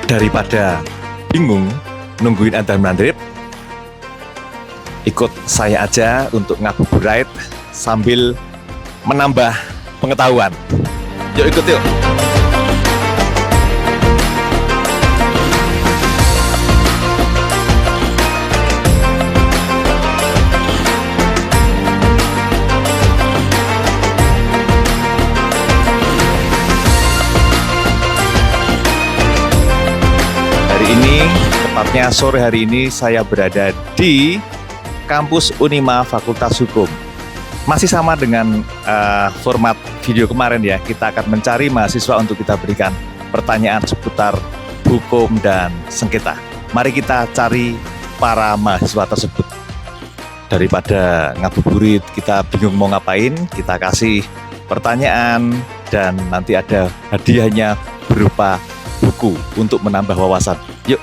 Daripada bingung nungguin adzan maghrib, ikut saya aja untuk ngabuburit sambil menambah pengetahuan. Yuk ikut yuk. Tepatnya sore hari ini saya berada di kampus Unima Fakultas Hukum. Masih sama dengan format video kemarin ya, kita akan mencari mahasiswa untuk kita berikan pertanyaan seputar hukum dan sengketa. Mari kita cari para mahasiswa tersebut. Daripada ngabuburit kita bingung mau ngapain, kita kasih pertanyaan dan nanti ada hadiahnya berupa buku untuk menambah wawasan. Yuk.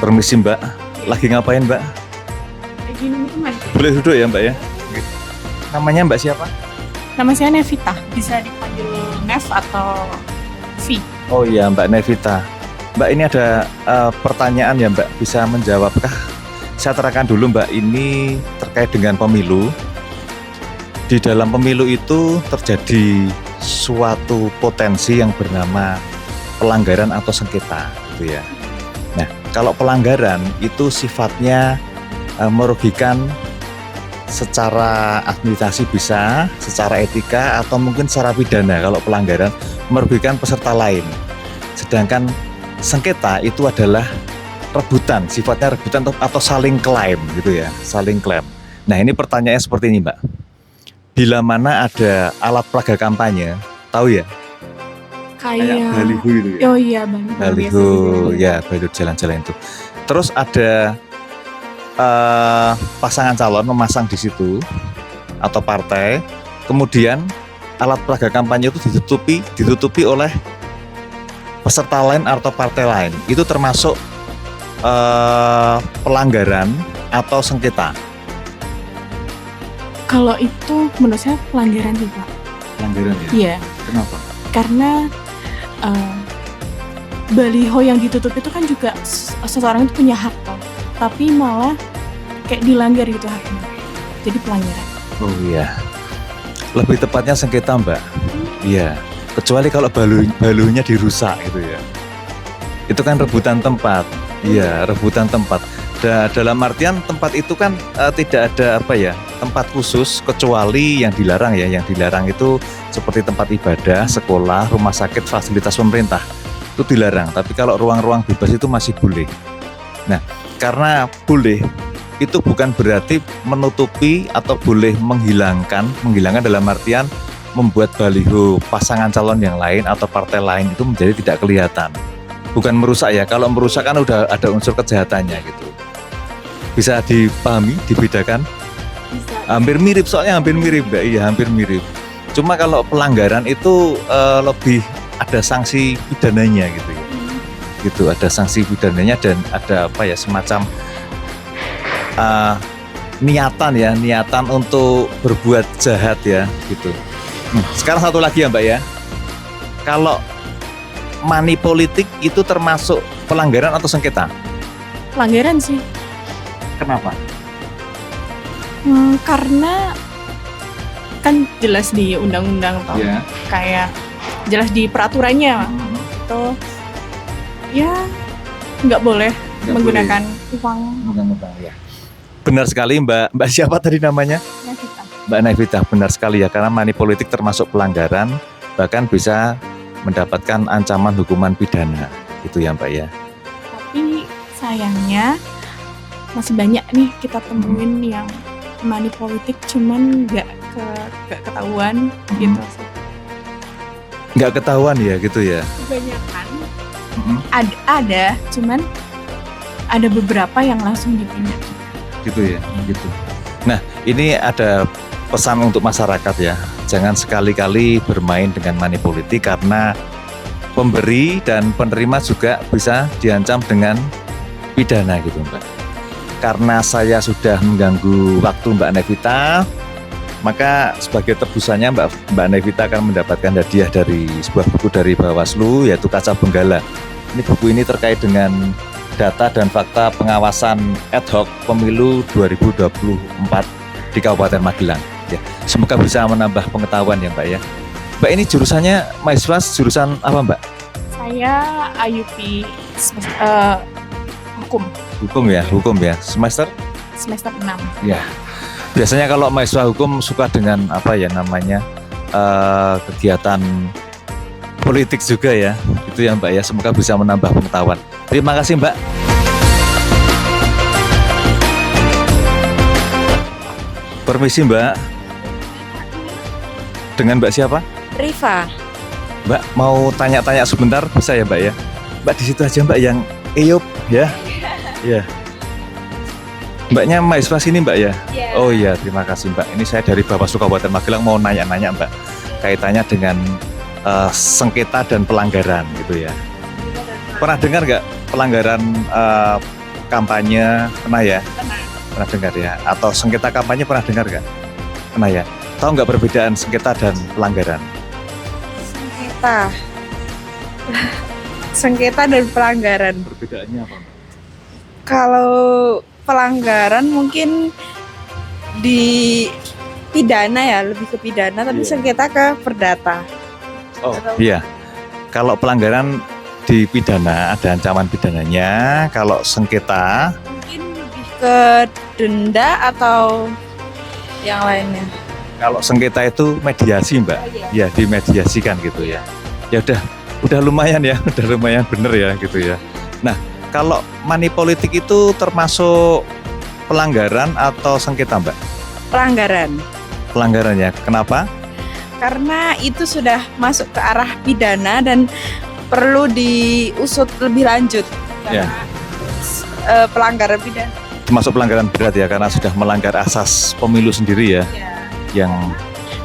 Permisi Mbak, lagi ngapain Mbak? Lagi nunggu teman. Boleh duduk ya Mbak ya? Namanya Mbak siapa? Nama saya Nevita, bisa dipanggil Nev atau V. Oh iya Mbak Nevita. Mbak ini ada pertanyaan ya Mbak, bisa menjawabkah? Saya terangkan dulu Mbak, ini terkait dengan pemilu. Di dalam pemilu itu terjadi suatu potensi yang bernama pelanggaran atau sengketa gitu ya. Nah, kalau pelanggaran itu sifatnya merugikan secara administrasi bisa, secara etika atau mungkin secara pidana. Kalau pelanggaran merugikan peserta lain. Sedangkan sengketa itu adalah rebutan, sifatnya rebutan atau saling klaim gitu ya, saling klaim. Nah, ini pertanyaannya seperti ini, Mbak. Bila mana ada alat peraga kampanye, tahu ya? Kayak baliho gitu ya. Oh iya, Baliho ya, baliho jalan-jalan itu. Terus ada pasangan calon memasang di situ atau partai, kemudian alat peraga kampanye itu ditutupi oleh peserta lain atau partai lain. Itu termasuk pelanggaran atau sengketa. Kalau itu menurut saya pelanggaran sih Pak. Pelanggaran ya? Iya. Kenapa? Karena baliho yang ditutup itu kan juga seseorang itu punya hak toh. Tapi malah kayak dilanggar gitu haknya. Jadi pelanggaran. Oh iya. Lebih tepatnya sengketa Mbak. Iya. Kecuali kalau balunya dirusak gitu ya. Itu kan rebutan tempat. Iya, rebutan tempat. Dalam artian tempat itu kan tidak ada tempat khusus kecuali yang dilarang ya. Yang dilarang itu seperti tempat ibadah, sekolah, rumah sakit, fasilitas pemerintah. Itu dilarang. Tapi kalau ruang-ruang bebas itu masih boleh. Nah, karena boleh itu bukan berarti menutupi atau boleh menghilangkan dalam artian membuat baliho pasangan calon yang lain atau partai lain itu menjadi tidak kelihatan. Bukan merusak ya, kalau merusak kan udah ada unsur kejahatannya gitu. Bisa dipahami, dibedakan? Bisa. Hampir mirip, soalnya hampir mirip Mbak, iya hampir mirip. Cuma kalau pelanggaran itu lebih ada sanksi pidananya gitu ya. Gitu, ada sanksi pidananya dan ada semacam niatan untuk berbuat jahat ya gitu. Sekarang satu lagi ya Mbak ya, kalau money politik itu termasuk pelanggaran atau sengketa? Pelanggaran sih. Kenapa? Karena kan jelas di undang-undang toh. Ya. Kayak jelas di peraturannya itu ya nggak boleh menggunakan uang. Ya. Benar sekali Mbak siapa tadi namanya? Nevita. Mbak Nevita, benar sekali ya, karena money politik termasuk pelanggaran, bahkan bisa mendapatkan ancaman hukuman pidana, itu ya Mbak ya. Tapi sayangnya masih banyak nih kita temuin yang money politik cuman nggak ketahuan gitu sih. Nggak ketahuan ya gitu ya? Kebanyakan ada, cuman ada beberapa yang langsung ditindak. Gitu ya, gitu. Nah, ini ada pesan untuk masyarakat ya, jangan sekali-kali bermain dengan money politik karena pemberi dan penerima juga bisa diancam dengan pidana gitu Mbak. Karena saya sudah mengganggu waktu Mbak Nevita, Maka sebagai tebusannya Mbak Nevita akan mendapatkan hadiah dari sebuah buku dari Bawaslu, yaitu Kaca Benggala. Ini buku ini terkait dengan data dan fakta pengawasan ad hoc pemilu 2024 di Kabupaten Magelang. Ya, semoga bisa menambah pengetahuan ya Mbak ya. Mbak ini jurusannya mahasiswa jurusan apa Mbak? Saya IUP Hukum ya. Semester? semester 6. Ya. Biasanya kalau mahasiswa hukum suka dengan apa ya namanya kegiatan politik juga ya. Itu ya Mbak ya. Semoga bisa menambah pengetahuan. Terima kasih Mbak. Permisi Mbak. Dengan Mbak siapa? Riva. Mbak mau tanya-tanya sebentar bisa ya Mbak ya? Mbak di situ aja Mbak yang Eyup ya. Ya. Mbaknya mahasiswa sini Mbak ya? Yeah. Oh iya, terima kasih Mbak. Ini saya dari Bawaslu Kabupaten Magelang mau nanya-nanya Mbak. Kaitannya dengan sengketa dan pelanggaran gitu ya. Pernah dengar nggak pelanggaran kampanye? Pernah ya? Pernah dengar ya? Atau sengketa kampanye pernah dengar nggak? Pernah ya? Tahu nggak perbedaan sengketa dan pelanggaran? Sengketa dan pelanggaran. Perbedaannya apa? Kalau pelanggaran mungkin di pidana ya, lebih ke pidana, tapi Iya. sengketa ke perdata. Oh iya, kalau pelanggaran di pidana ada ancaman pidananya, kalau sengketa Mungkin lebih ke denda atau yang lainnya. kalau sengketa itu mediasi Mbak, ya dimediasikan gitu ya. Ya udah lumayan ya, udah lumayan bener ya gitu ya. Nah kalau money politik itu termasuk pelanggaran atau sengketa Mbak? Pelanggaran. Pelanggaran ya, kenapa? Karena itu sudah masuk ke arah pidana dan perlu diusut lebih lanjut. Ya. Pelanggaran pidana. Termasuk pelanggaran berat ya, karena sudah melanggar asas pemilu sendiri ya, yang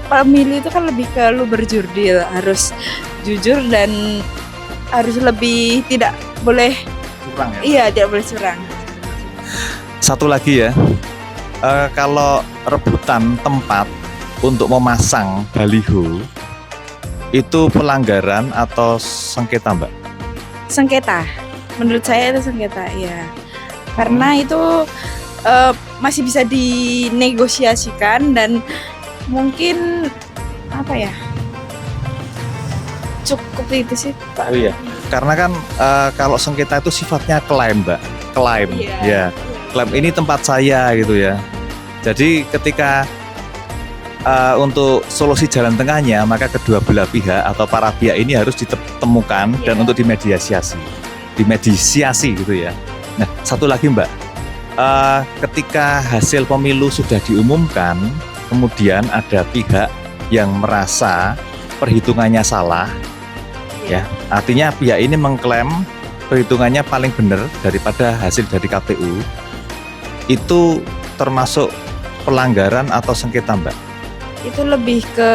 Pemilu itu kan lebih ke lu berjurdil, harus jujur dan harus lebih tidak boleh kurang ya. iya tidak boleh curang. Satu lagi ya, kalau rebutan tempat untuk memasang baliho itu pelanggaran atau sengketa Mbak? Sengketa, menurut saya itu sengketa ya, karena itu masih bisa dinegosiasikan dan mungkin apa ya, cukup itu sih Pak. Oh iya, karena kan kalau sengketa itu sifatnya klaim Mbak, klaim ya. Klaim ini tempat saya gitu ya. Jadi ketika untuk solusi jalan tengahnya, maka kedua belah pihak atau para pihak ini harus ditemukan dan untuk dimediasi gitu ya. Nah satu lagi Mbak, ketika hasil pemilu sudah diumumkan, kemudian ada pihak yang merasa perhitungannya salah, ya artinya pihak ini mengklaim perhitungannya paling benar daripada hasil dari KPU. Itu termasuk pelanggaran atau sengketa Mbak? Itu lebih ke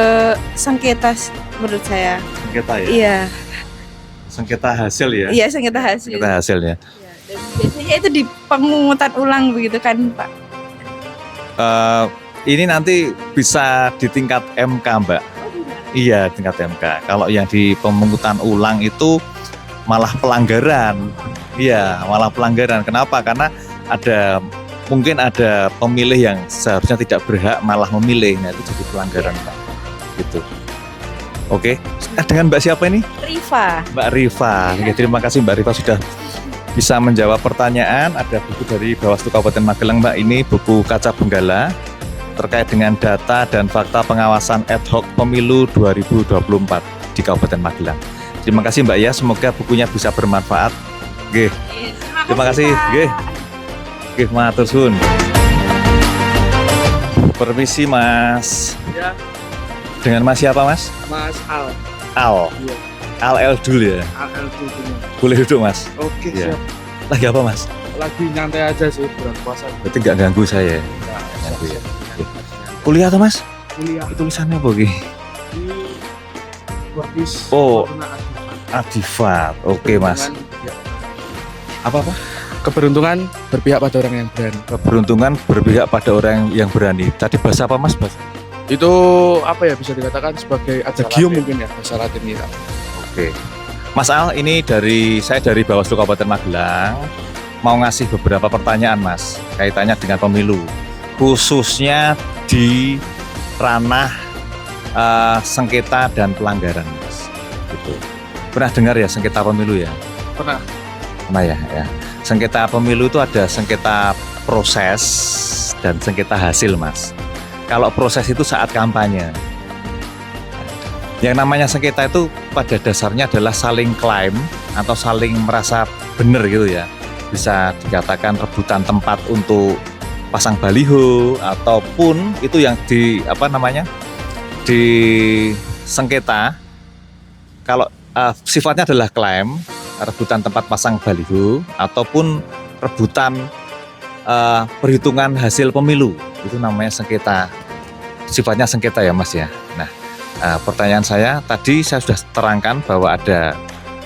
sengketa menurut saya. Sengketa ya? Iya. Sengketa hasil ya? Iya, sengketa hasil. Sengketa hasilnya. Iya, dan biasanya itu di pemungutan ulang begitu kan Pak. Ini nanti bisa di tingkat MK Mbak. Iya, tingkat MK. Kalau yang di pemungutan ulang itu malah pelanggaran. Iya, malah pelanggaran. Kenapa? Karena mungkin ada pemilih yang seharusnya tidak berhak malah memilih. Nah, itu jadi pelanggaran Mbak. Gitu. Oke. Dengan Mbak siapa ini? Riva. Mbak Riva. Oke, terima kasih Mbak Riva sudah bisa menjawab pertanyaan. Ada buku dari Bawaslu Kabupaten Magelang Mbak, ini buku Kaca Benggala terkait dengan data dan fakta pengawasan ad hoc pemilu 2024 di Kabupaten Magelang. Terima kasih Mbak ya, semoga bukunya bisa bermanfaat. Oke. Terima kasih. Oke. Oke, matur suwun. Permisi Mas. Ya, Dengan Mas siapa Mas? Mas Al. Al. Iya. Al Eldul ya. Al Tutunya. Boleh duduk Mas. Oke, Iya. siap. Lagi apa Mas? Lagi nyantai aja sih bulan puasa. Berarti nggak ganggu saya. Nah, Ganggu ya. siap. Kuliah atau Mas? Kuliah Tulisannya apa Ki? di Bordis. Oh. Fortuna Adifat. Adifat. Oke Mas. Keberuntungan, ya. Apa? Keberuntungan berpihak pada orang yang berani. Keberuntungan berpihak pada orang yang berani. Tadi bahasa apa Mas? Bahasa Itu apa ya, bisa dikatakan sebagai adagio Latin. mungkin ya, bahasa Latin kita. Oke. Mas Al, ini saya dari Bawaslu Kabupaten Magelang mau ngasih beberapa pertanyaan Mas kaitannya dengan pemilu, khususnya di ranah sengketa dan pelanggaran Mas. Gitu. Pernah dengar ya sengketa pemilu ya? Pernah. Pernah ya, ya. Sengketa pemilu itu ada sengketa proses dan sengketa hasil Mas. Kalau proses itu saat kampanye. Yang namanya sengketa itu pada dasarnya adalah saling klaim atau saling merasa benar gitu ya. Bisa dikatakan rebutan tempat untuk pasang baliho ataupun itu yang di sengketa. Kalau sifatnya adalah klaim, rebutan tempat pasang baliho ataupun rebutan perhitungan hasil pemilu, itu namanya sengketa. Sifatnya sengketa ya Mas ya. Nah, pertanyaan saya tadi saya sudah terangkan bahwa ada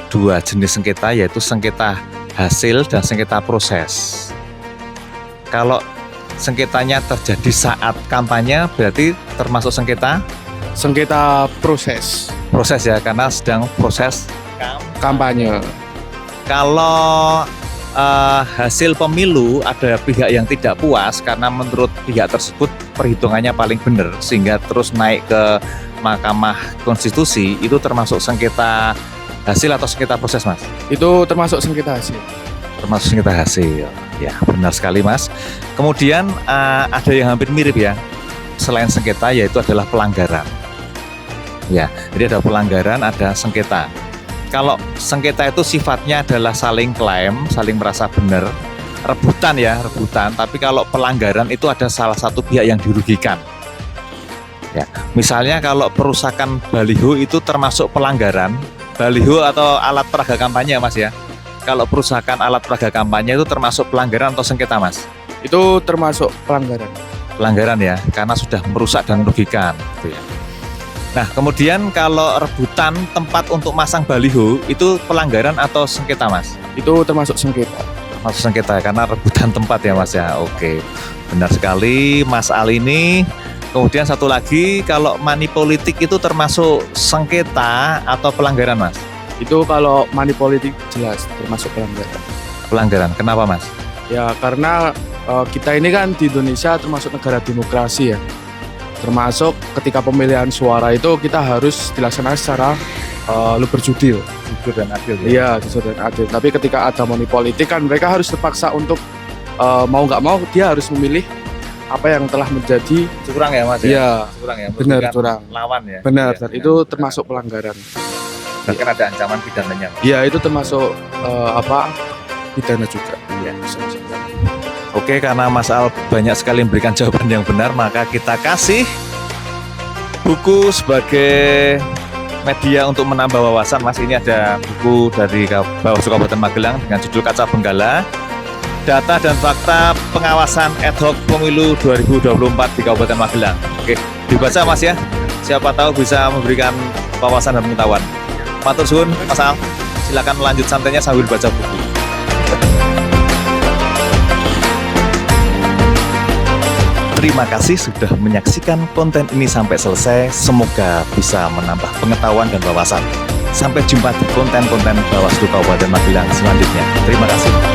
2 jenis sengketa, yaitu sengketa hasil dan sengketa proses. Kalau sengketanya terjadi saat kampanye berarti termasuk sengketa Proses ya, karena sedang proses kampanye. Kalau hasil pemilu ada pihak yang tidak puas karena menurut pihak tersebut perhitungannya paling benar sehingga terus naik ke Mahkamah Konstitusi, itu termasuk sengketa hasil atau sengketa proses Mas? Itu termasuk sengketa hasil. Termasuk sengketa hasil. Ya, benar sekali Mas. Kemudian ada yang hampir mirip ya, selain sengketa, yaitu adalah pelanggaran. Ya, jadi ada pelanggaran, ada sengketa. Kalau sengketa itu sifatnya adalah saling klaim, saling merasa benar, rebutan ya, rebutan. Tapi kalau pelanggaran itu ada salah satu pihak yang dirugikan. Ya, misalnya kalau perusakan baliho itu termasuk pelanggaran, baliho atau alat peraga kampanye Mas ya. Kalau perusakan alat peraga kampanye itu termasuk pelanggaran atau sengketa Mas? Itu termasuk pelanggaran. Pelanggaran ya, karena sudah merusak dan merugikan. Gitu ya. Nah, kemudian kalau rebutan tempat untuk masang baliho itu pelanggaran atau sengketa Mas? Itu termasuk sengketa. Termasuk sengketa karena rebutan tempat ya Mas ya. Oke, benar sekali Mas Al ini. Kemudian satu lagi, kalau money politik itu termasuk sengketa atau pelanggaran Mas? Itu kalau money politik jelas termasuk pelanggaran. Pelanggaran, kenapa Mas? Ya karena kita ini kan di Indonesia termasuk negara demokrasi ya. Termasuk ketika pemilihan suara itu kita harus dilaksanakan secara berjudil. Jujur dan adil ya? Iya, jujur dan adil. Tapi ketika ada money politik kan mereka harus terpaksa untuk mau nggak mau dia harus memilih apa yang telah menjadi Curang ya Mas ya? Iya, Curang ya? benar, Merugikan curang. Lawan ya? benar, Ya, dan ya. itu termasuk pelanggaran. Bahkan ada ancaman pidananya. Iya, itu termasuk pidana juga. Iya. Oke, karena Mas Al banyak sekali memberikan jawaban yang benar, maka kita kasih buku sebagai media untuk menambah wawasan. Mas, ini ada buku dari Bawaslu Kabupaten Magelang dengan judul Kaca Benggala, Data dan Fakta Pengawasan Ad Hoc Pemilu 2024 di Kabupaten Magelang. Oke, dibaca Mas ya. Siapa tahu bisa memberikan wawasan dan pengetahuan. Matur suwun Mas Al. Silakan lanjut santainya sambil baca buku. Terima kasih sudah menyaksikan konten ini sampai selesai. Semoga bisa menambah pengetahuan dan wawasan. Sampai jumpa di konten-konten Bawaslu Kabupaten Magelang selanjutnya. Terima kasih.